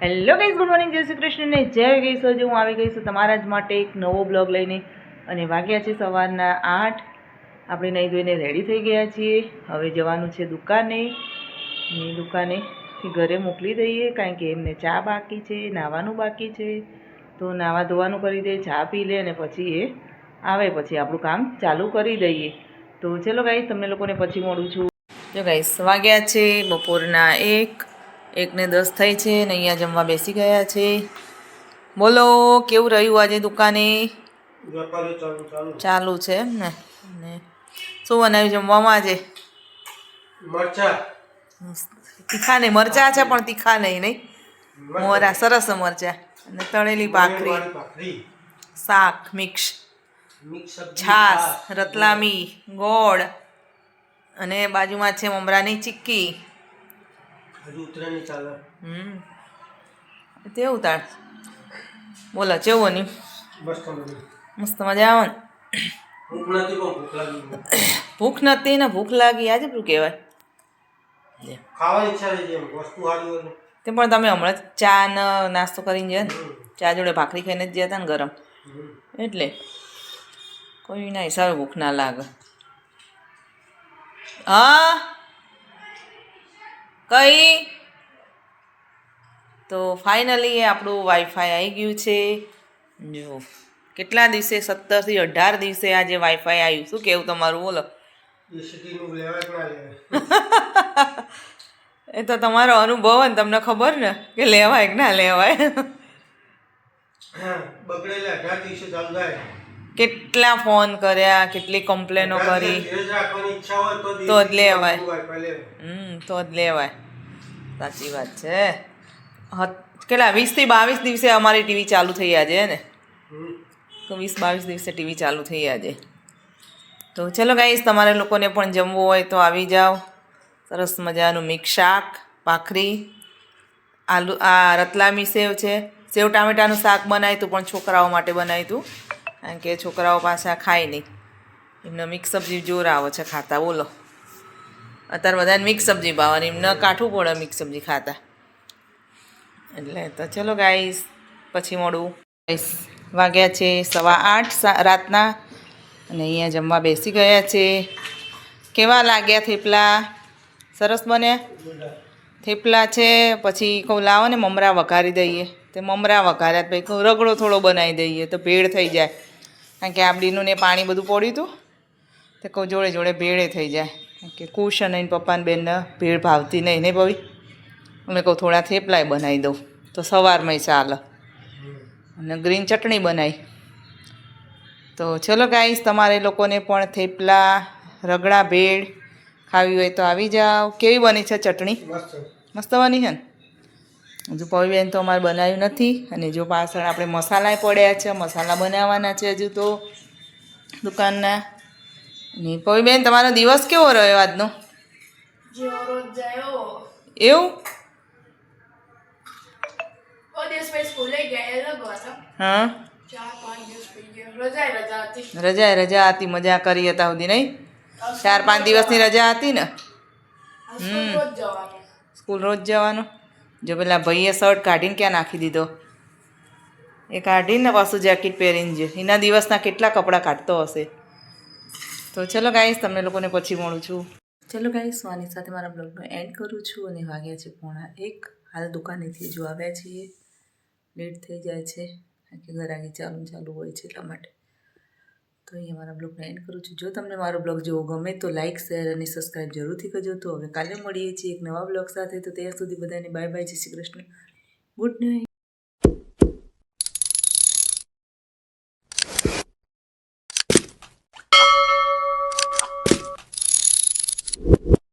Hello guys, good morning, જય શ્રી કૃષ્ણ ને જય ગઈ. આજે હું આવી ગઈ છું તમારા જ માટે એક નવો બ્લોગ લઈને. અને વાગ્યા છે સવારના 8. આપણે નહીં ધોઈને રેડી થઈ ગયા છીએ. હવે જવાનું છે દુકાને. દુકાનેથી ઘરે મોકલી દઈએ, કારણ કે એમને ચા બાકી છે, નાહવાનું બાકી છે. તો નાહવા ધોવાનું કરી દે, ચા પી લે, અને પછી એ આવે પછી આપણું કામ ચાલુ કરી દઈએ. તો ચલો ગાઈઝ, તમને લોકોને પછી મળું છું. જો ગાઈઝ, વાગ્યા છે બપોરના 1:10 થઈ છે ને અહીંયા જમવા બેસી ગયા છે. બોલો, કેવું રહ્યું આજે દુકાને? ચાલુ છે એમ ને. શું બનાવ્યું જમવામાં આજે? મરચા. તીખા નહીં, મરચા છે પણ તીખા નહીં. મોરા સરસ મરચા અને તળેલી ભાખરી, શાક મિક્સ, છાશ, રતલામી, ગોળ અને બાજુમાં છે મમરાની ચીક્કી. તેવું તાણ. બોલો, કેવું નહીં? મસ્ત મજા આવે ને. ભૂખ નથી ને ભૂખ લાગી આજે શું કહેવાય. તે પણ તમે હમણાં ચા ને નાસ્તો કરીને ગયા ને, ચા જોડે ભાખરી ખાઈને જ ગયા હતા ને ગરમ, એટલે કોઈના હિસાબે ભૂખ ના લાગે. હા કઈ તો ફાઇનલી આપણું વાઈફાઈ આવી ગયું છે. જો કેટલા દિવસે, 17 થી 18 દિવસે આજે વાઈફાઈ આવ્યું. શું કેવું તમારું? બોલો. એ તો તમારો અનુભવ ને, તમને ખબર ને કે લેવાય કે ના લેવાય. કેટલા ફોન કર્યા, કેટલી કમ્પ્લેનો કરી, તો જ લેવાય. તો જ લેવાય. સાચી વાત છે. કેટલા 20 થી 22 દિવસે અમારી ટીવી ચાલુ થઈ આજે ને. તો 20-22 દિવસે ટીવી ચાલુ થઈ આજે. તો ચલો ગાઈસ, તમારે લોકોને પણ જમવું હોય તો આવી જાઓ. સરસ મજાનું મિક્સ શાક, ભાખરી, આલુ, આ રતલામી સેવ છે, સેવ ટામેટાનું શાક બનાવ્યું હતું, પણ છોકરાઓ માટે બનાવ્યું હતું, કારણ કે છોકરાઓ પાછા ખાય નહીં. એમને મિક્સ સબ્જી જોર આવે છે ખાતા. બોલો, અત્યારે બધાને મિક્સ સબ્જી ભાવવાની, એમને કાઠું પડે મિક્સ સબ્જી ખાતા. એટલે તો ચલો ગાઈસ, પછી મળું. વાગ્યા છે 8:15 રાતના અને અહીંયા જમવા બેસી ગયા છે. કેવા લાગ્યા થેપલા? સરસ બન્યા થેપલા છે. પછી કહું લાવો ને મમરા વઘારી દઈએ, તે મમરા વઘાર્યા. પછી કહું રગડો થોડો બનાવી દઈએ તો ભેળ થઈ જાય, કારણ કે આંબલીનું ને પાણી બધું પડ્યું હતું. તે કહું જોડે જોડે ભેળે થઈ જાય, કારણ કે કુશ અને પપ્પાને બેનને ભેળ ભાવતી નહીં ને ભાઈ. અમે કહું થોડા થેપલાય બનાવી દઉં તો સવારમાં ચાલે. અને ગ્રીન ચટણી બનાવી. તો ચલો ગાઈસ, તમારે લોકોને પણ થેપલા, રગડા, ભેળ ખાવી હોય તો આવી જાઓ. કેવી બની છે ચટણી? મસ્ત બની છે ને. હજુ પવીબેન તો અમારે બનાવ્યું નથી. અને જો પાછળ આપણે મસાલા પડ્યા છે, મસાલા બનાવવાના છે હજુ તો દુકાનના. ને પવીબેન, તમારો દિવસ કેવો રહ્યો આજનો? એવું? હા, રજા હતી, મજા કરી હતા સુધી નહીં? 4-5 દિવસની રજા હતી ને. સ્કૂલ રોજ જવાનું. જો પેલા ભાઈએ શર્ટ કાઢીને ક્યાં નાખી દીધો? એ કાઢીને પાછું જેકેટ પહેરીને છે. એના દિવસના કેટલા કપડાં કાઢતો હશે. તો ચલો ગાઈસ, તમને લોકોને પછી મળું છું. ચલો ગાઈસ, હું આની સાથે મારા બ્લોગનો એન્ડ કરું છું. અને વાગ્યા છે 1:15. હાલ દુકાનેથી જો આવ્યા છીએ. લેટ થઈ જાય છે, કારણ કે ઘરાકી ચાલુ હોય છે, એટલા માટે. તો અહીંયા મારા બ્લોગને એન્ડ કરું છું. જો તમને મારો બ્લોગ જોવો ગમે તો લાઇક, શેર અને સબસ્ક્રાઈબ જરૂરથી કરજો. તો હવે કાલે મળીએ છીએ એક નવા બ્લોગ સાથે. તો ત્યાં સુધી બધાને બાય બાય, જય શ્રી કૃષ્ણ, ગુડ નાઇટ.